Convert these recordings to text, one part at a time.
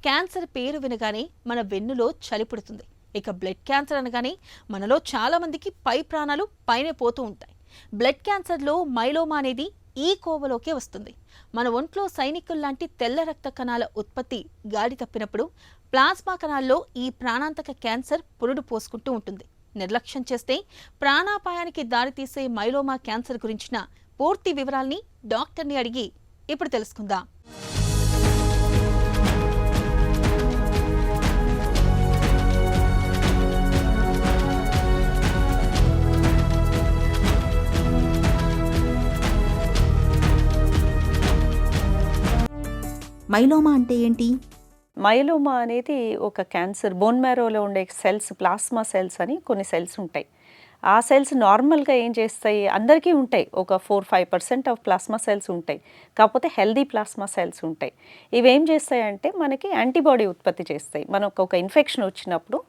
Cancer పేరు వినగానే మన వెన్నులో చలి పుడుతుంది. ఇక బ్లడ్ క్యాన్సర్ అనగానే మనలో చాలా మందికి పై ప్రాణాలు పైనే పోతూ ఉంటాయి. బ్లడ్ క్యాన్సర్లో మైలోమా అనేది ఈ కోవలోకే వస్తుంది. మన ఒంట్లో సైనికుల్లాంటి తెల్ల రక్త కణాల ఉత్పత్తి గాడి తప్పినప్పుడు ప్లాస్మా కణాల్లో ఈ ప్రాణాంతక క్యాన్సర్ పురుడు పోసుకుంటూ ఉంటుంది. నిర్లక్ష్యం చేస్తే ప్రాణాపాయానికి దారితీసే మైలోమా క్యాన్సర్ గురించిన పూర్తి వివరాల్ని డాక్టర్ని అడిగి ఇప్పుడు తెలుసుకుందాం. మైలోమా అంటే ఏంటి? మైలోమా అనేది ఒక క్యాన్సర్. బోన్ మ్యారోలో ఉండే సెల్స్, ప్లాస్మా సెల్స్ అని కొన్ని సెల్స్ ఉంటాయి. ఆ సెల్స్ నార్మల్గా ఏం చేస్తాయి, అందరికీ ఉంటాయి. ఒక 4-5% ఆఫ్ ప్లాస్మా సెల్స్ ఉంటాయి. కాకపోతే హెల్దీ ప్లాస్మా సెల్స్ ఉంటాయి. ఇవి ఏం చేస్తాయంటే మనకి యాంటీబాడీ ఉత్పత్తి చేస్తాయి. మనకు ఒక ఇన్ఫెక్షన్ వచ్చినప్పుడు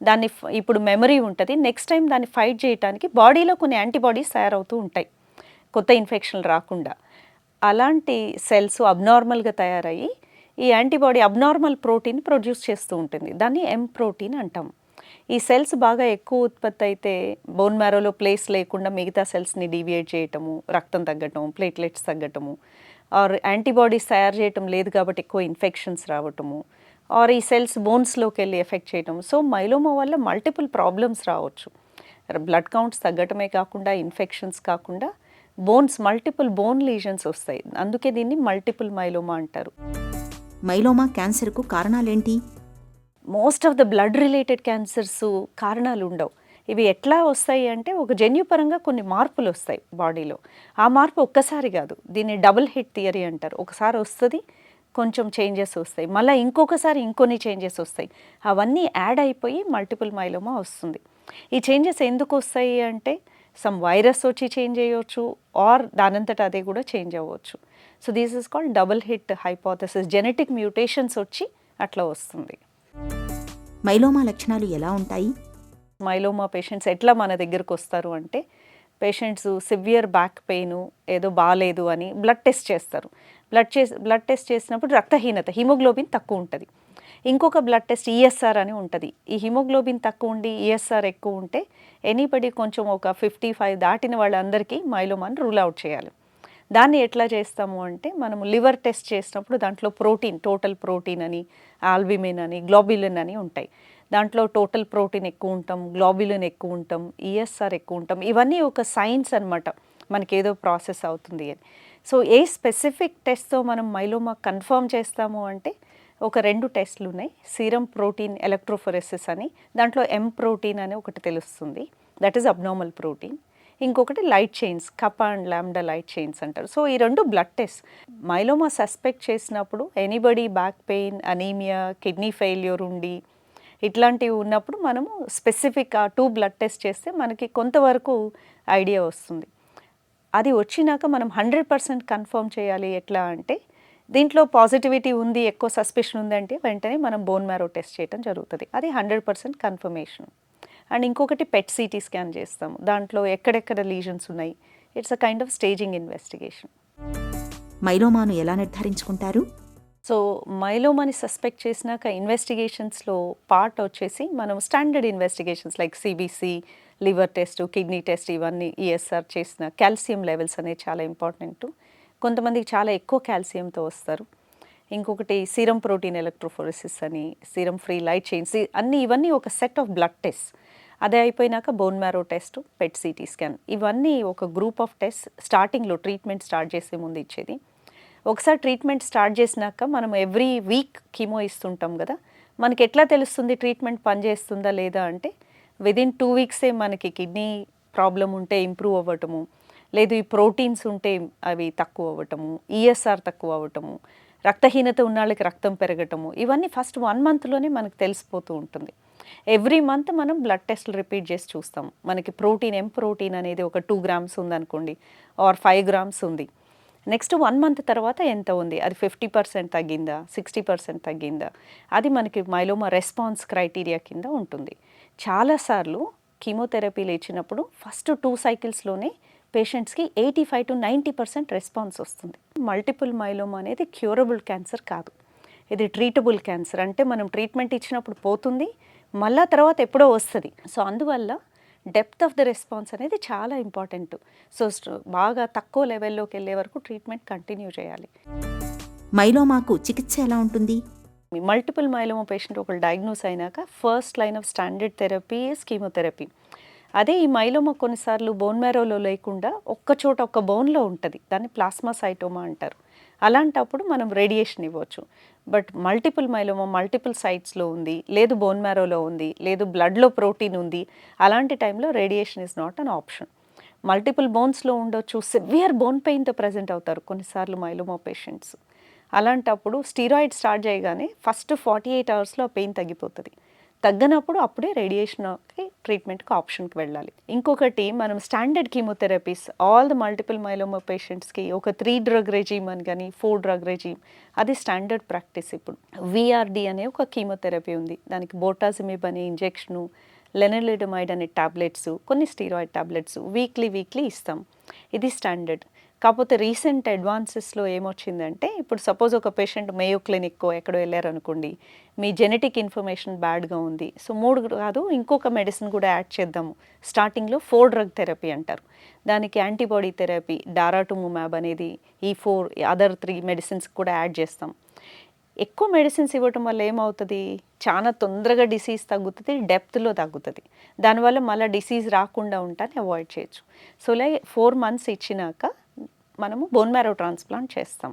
దాన్ని, ఇప్పుడు మెమరీ ఉంటుంది, నెక్స్ట్ టైం దాన్ని ఫైట్ చేయడానికి బాడీలో కొన్ని యాంటీబాడీస్ తయారవుతూ ఉంటాయి కొత్త ఇన్ఫెక్షన్లు రాకుండా. అలాంటి సెల్స్ అబ్నార్మల్గా తయారయ్యి ఈ యాంటీబాడీ అబ్నార్మల్ ప్రోటీన్ ప్రొడ్యూస్ చేస్తూ ఉంటుంది. దాన్ని ఎం ప్రోటీన్ అంటాం. ఈ సెల్స్ బాగా ఎక్కువ ఉత్పత్తి అయితే బోన్ మ్యారోలో ప్లేస్ లేకుండా మిగతా సెల్స్ని డీవియేట్ చేయటము, రక్తం తగ్గటము, ప్లేట్లెట్స్ తగ్గటము, ఆర్ యాంటీబాడీస్ తయారు చేయటం లేదు కాబట్టి ఎక్కువ ఇన్ఫెక్షన్స్ రావటము, ఆర్ ఈ సెల్స్ బోన్స్లోకి వెళ్ళి ఎఫెక్ట్ చేయటం. సో మైలోమా వల్ల మల్టిపుల్ ప్రాబ్లమ్స్ రావచ్చు. బ్లడ్ కౌంట్స్ తగ్గటమే కాకుండా, ఇన్ఫెక్షన్స్ కాకుండా బోన్స్, మల్టిపుల్ బోన్ లీజన్స్ వస్తాయి. అందుకే దీన్ని మల్టిపుల్ మైలోమా అంటారు. మైలోమా క్యాన్సర్కు కారణాలేంటి? Most of the blood related cancers కారణాలు ఉండవు. ఇవి ఎట్లా వస్తాయి అంటే ఒక జన్యుపరంగా కొన్ని మార్పులు వస్తాయి బాడీలో. ఆ మార్పు ఒక్కసారి కాదు, దీన్ని డబుల్ హిట్ థియరీ అంటారు. ఒకసారి వస్తుంది, కొంచెం చేంజెస్ వస్తాయి, మళ్ళీ ఇంకొకసారి ఇంకొన్ని చేంజెస్ వస్తాయి. అవన్నీ యాడ్ అయిపోయి మల్టిపుల్ మైలోమా వస్తుంది. ఈ చేంజెస్ ఎందుకు వస్తాయి అంటే సమ్ వైరస్ వచ్చి చేంజ్ అయ్యవచ్చు, ఆర్ దానంతట అదే కూడా చేంజ్ అవ్వచ్చు. So this is called double hit hypothesis. Genetic mutations వచ్చి అట్లా వస్తుంది. మైలోమా లక్షణాలు ఎలా ఉంటాయి? మైలోమా పేషెంట్స్ ఎట్లా మన దగ్గరకు వస్తారు అంటే, పేషెంట్స్ సివియర్ బ్యాక్ పెయిన్, ఏదో బాగాలేదు అని బ్లడ్ టెస్ట్ చేస్తారు. బ్లడ్ టెస్ట్ చేసినప్పుడు రక్తహీనత, హిమోగ్లోబిన్ తక్కువ ఉంటుంది. ఇంకొక బ్లడ్ టెస్ట్ ఈఎస్ఆర్ అని ఉంటుంది. ఈ హిమోగ్లోబిన్ తక్కువ ఉండి ఈఎస్ఆర్ ఎక్కువ ఉంటే ఎనీబడి కొంచెం ఒక 55 దాటిన వాళ్ళందరికీ మైలోమాని రూల్ అవుట్ చేయాలి. దాన్ని ఎట్లా చేస్తాము అంటే, మనము లివర్ టెస్ట్ చేసినప్పుడు దాంట్లో ప్రోటీన్, టోటల్ ప్రోటీన్ అని, ఆల్బుమిన్ అని, గ్లోబులిన్ అని ఉంటాయి. దాంట్లో టోటల్ ప్రోటీన్ ఎక్కువ ఉంటాం, గ్లోబులిన్ ఎక్కువ ఉంటాం, ఈఎస్ఆర్ ఎక్కువ ఉంటాం. ఇవన్నీ ఒక సైన్స్ అనమాట, మనకి ఏదో ప్రాసెస్ అవుతుంది అని. సో ఏ స్పెసిఫిక్ టెస్ట్తో మనం మైలోమా కన్ఫర్మ్ చేస్తాము అంటే, ఒక 2 టెస్ట్లు ఉన్నాయి. సీరం ప్రోటీన్ ఎలక్ట్రోఫోరెసిస్ అని, దాంట్లో ఎం ప్రోటీన్ అని ఒకటి తెలుస్తుంది, దట్ ఈస్ అబ్నార్మల్ ప్రోటీన్. ఇంకొకటి light chains, kappa and lambda light chains అంటారు. సో ఈ 2 బ్లడ్ టెస్ట్ మైలోమా సస్పెక్ట్ చేసినప్పుడు, anybody back pain, anaemia, kidney failure ఉండి ఇట్లాంటివి ఉన్నప్పుడు మనము స్పెసిఫిక్ ఆ 2 బ్లడ్ టెస్ట్ చేస్తే మనకి కొంతవరకు ఐడియా వస్తుంది. అది వచ్చినాక మనం 100% కన్ఫర్మ్ చేయాలి. ఎట్లా అంటే, దీంట్లో పాజిటివిటీ ఉంది, ఎక్కువ సస్పెషన్ ఉందంటే వెంటనే మనం బోన్ మ్యారో టెస్ట్ చేయడం జరుగుతుంది. అది 100% కన్ఫర్మేషన్. అండ్ ఇంకొకటి పెట్ సిటీ స్కాన్ చేస్తాము, దాంట్లో ఎక్కడెక్కడ లీజన్స్ ఉన్నాయి. It's a kind of staging investigation. మైలోమాను ఎలా నిర్ధారించుకుంటారు? సో మైలోమాని సస్పెక్ట్ చేసినాక ఇన్వెస్టిగేషన్స్లో పార్ట్ వచ్చేసి మనం standard investigations like CBC, liver test, kidney test, ఇవన్నీ ఈఎస్ఆర్ చేసిన. కాల్షియం లెవెల్స్ అనేవి చాలా ఇంపార్టెంట్. కొంతమందికి చాలా ఎక్కువ కాల్షియంతో వస్తారు. ఇంకొకటి సీరం ప్రోటీన్ ఎలక్ట్రోఫోరెసిస్ అని, సీరం ఫ్రీ లైట్ చైన్స్, ఇవన్నీ ఒక సెట్ ఆఫ్ బ్లడ్ టెస్ట్. అదే అయిపోయినాక bone marrow test, PET CT scan, ఇవన్నీ ఒక గ్రూప్ ఆఫ్ టెస్ట్. స్టార్టింగ్లో ట్రీట్మెంట్ స్టార్ట్ చేసే ముందు ఇచ్చేది. ఒకసారి ట్రీట్మెంట్ స్టార్ట్ చేసినాక మనం ఎవ్రీ వీక్ కీమో ఇస్తుంటాం కదా, మనకి ఎట్లా తెలుస్తుంది ట్రీట్మెంట్ పనిచేస్తుందా లేదా అంటే, విదిన్ 2 వీక్సే మనకి కిడ్నీ ప్రాబ్లం ఉంటే ఇంప్రూవ్ అవ్వటము, లేదు ఈ ప్రోటీన్స్ ఉంటే అవి తక్కువ అవ్వటము, ఈఎస్ఆర్ తక్కువ అవ్వటము, రక్తహీనత ఉన్న వాళ్ళకి రక్తం పెరగటము, ఇవన్నీ ఫస్ట్ 1 మంత్లోనే మనకు తెలిసిపోతూ ఉంటుంది. ఎవ్రీ మంత్ మనం బ్లడ్ టెస్ట్లు రిపీట్ చేసి చూస్తాం. మనకి ప్రోటీన్, ఎం ప్రోటీన్ అనేది ఒక 2 గ్రామ్స్ ఉందనుకోండి, ఆర్ 5 గ్రామ్స్ ఉంది. నెక్స్ట్ 1 మంత్ తర్వాత ఎంత ఉంది, అది 50% తగ్గిందా, 60% తగ్గిందా, అది మనకి మైలోమా రెస్పాన్స్ క్రైటీరియా కింద ఉంటుంది. చాలాసార్లు కీమోథెరపీలు ఇచ్చినప్పుడు ఫస్ట్ 2 సైకిల్స్లోనే పేషెంట్స్కి 85 to 90% రెస్పాన్స్ వస్తుంది. మల్టిపుల్ మైలోమా అనేది క్యూరబుల్ క్యాన్సర్ కాదు. ఇది ట్రీటబుల్ క్యాన్సర్, అంటే మనం ట్రీట్మెంట్ ఇచ్చినప్పుడు పోతుంది, మళ్ళా తర్వాత ఎప్పుడో వస్తుంది. సో అందువల్ల డెప్త్ ఆఫ్ ద రెస్పాన్స్ అనేది చాలా ఇంపార్టెంట్. సో బాగా తక్కువ లెవెల్లోకి వెళ్ళే వరకు ట్రీట్మెంట్ కంటిన్యూ చేయాలి. మైలోమాకు చికిత్స ఎలా ఉంటుంది? మల్టిపుల్ మైలోమా పేషెంట్ ఒకళ్ళు డయాగ్నోస్ అయినాక first line of standard therapy chemotherapy. అదే ఈ మైలోమా కొన్నిసార్లు బోన్ మ్యారోలో లేకుండా ఒక్కచోట ఒక్క బోన్లో ఉంటుంది, దాన్ని ప్లాస్మాసైటోమా అంటారు. అలాంటప్పుడు మనం రేడియేషన్ ఇవ్వచ్చు. బట్ మల్టిపుల్ మైలోమా మల్టిపుల్ సైట్స్లో ఉంది, లేదు బోన్ మ్యారోలో ఉంది, లేదు బ్లడ్లో ప్రోటీన్ ఉంది, అలాంటి టైంలో radiation is not an option. Multiple బోన్స్లో ఉండొచ్చు, సివియర్ బోన్ పెయిన్తో ప్రజెంట్ అవుతారు కొన్నిసార్లు మైలోమా పేషెంట్స్. అలాంటప్పుడు స్టీరాయిడ్ స్టార్ట్ చేయగానే ఫస్ట్ 48 అవర్స్లో ఆ పెయిన్ తగ్గిపోతుంది. తగ్గనప్పుడు అప్పుడే రేడియేషన్కి ట్రీట్మెంట్కి ఆప్షన్కి వెళ్ళాలి. ఇంకొకటి, మనం standard chemotherapies all the multiple myeloma పేషెంట్స్కి ఒక 3 డ్రగ్ రెజీమ్ అని కానీ 4 డ్రగ్ రెజీమ్, అది స్టాండర్డ్ ప్రాక్టీస్. ఇప్పుడు విఆర్డి అనే ఒక కీమోథెరపీ ఉంది, దానికి బోటాజిమిబ్ అనే ఇంజెక్షను, లెనలిడమైడ్ అనే టాబ్లెట్స్, కొన్ని స్టీరాయిడ్ టాబ్లెట్స్ వీక్లీ ఇస్తాం. ఇది స్టాండర్డ్. కాకపోతే రీసెంట్ అడ్వాన్సెస్లో ఏమొచ్చిందంటే, ఇప్పుడు సపోజ్ ఒక పేషెంట్ మేయో క్లినిక్కో ఎక్కడో వెళ్ళారనుకోండి, మీ జెనెటిక్ ఇన్ఫర్మేషన్ బ్యాడ్గా ఉంది, సో 3 కాదు ఇంకొక మెడిసిన్ కూడా యాడ్ చేద్దాము. స్టార్టింగ్లో 4 డ్రగ్ థెరపీ అంటారు, దానికి యాంటీబాడీ థెరపీ డారాటుముమాబ్ అనేది, ఈ 4 అదర్ 3 మెడిసిన్స్ కూడా యాడ్ చేస్తాం. ఎక్కువ మెడిసిన్స్ ఇవ్వటం వల్ల ఏమవుతుంది, చాలా తొందరగా డిసీజ్ తగ్గుతుంది, డెప్త్లో తగ్గుతుంది. దానివల్ల మళ్ళీ డిసీజ్ రాకుండా ఉంటాన్ని అవాయిడ్ చేయొచ్చు. సో ఇలాగే 4 months ఇచ్చినాక మనము బోన్ మ్యారో ట్రాన్స్ప్లాంట్ చేస్తాం.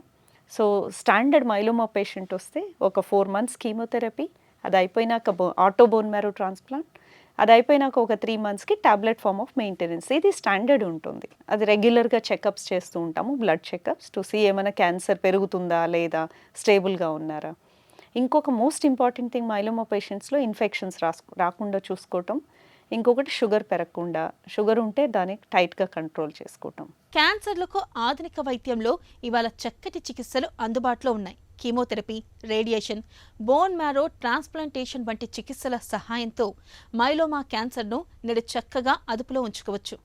సో స్టాండర్డ్ మైలోమా పేషెంట్ వస్తే ఒక 4 months కీమోథెరపీ, అది అయిపోయినాక ఆటో బోన్ మ్యారో ట్రాన్స్ప్లాంట్, అది అయిపోయినాక ఒక 3 monthsకి టాబ్లెట్ ఫార్మ్ ఆఫ్ మెయింటెనెన్స్. ఇది స్టాండర్డ్ ఉంటుంది. అది రెగ్యులర్గా చెకప్స్ చేస్తూ ఉంటాము, బ్లడ్ చెకప్స్ టు సీ ఏమైనా క్యాన్సర్ పెరుగుతుందా లేదా, స్టేబుల్గా ఉన్నారా. ఇంకొక మోస్ట్ ఇంపార్టెంట్ థింగ్ మైలోమా పేషెంట్స్లో ఇన్ఫెక్షన్స్ రాకుండా చూసుకోవటం, ఇంకొకటి షుగర్ పెరగకుండా, షుగర్ ఉంటే దాన్ని టైట్గా కంట్రోల్ చేసుకోవటం. క్యాన్సర్లకు ఆధునిక వైద్యంలో ఇవాళ చక్కటి చికిత్సలు అందుబాటులో ఉన్నాయి. Chemotherapy, radiation, bone marrow transplantation వంటి చికిత్సల సహాయంతో మైలోమా క్యాన్సర్ను నేడు చక్కగా అదుపులో ఉంచుకోవచ్చు.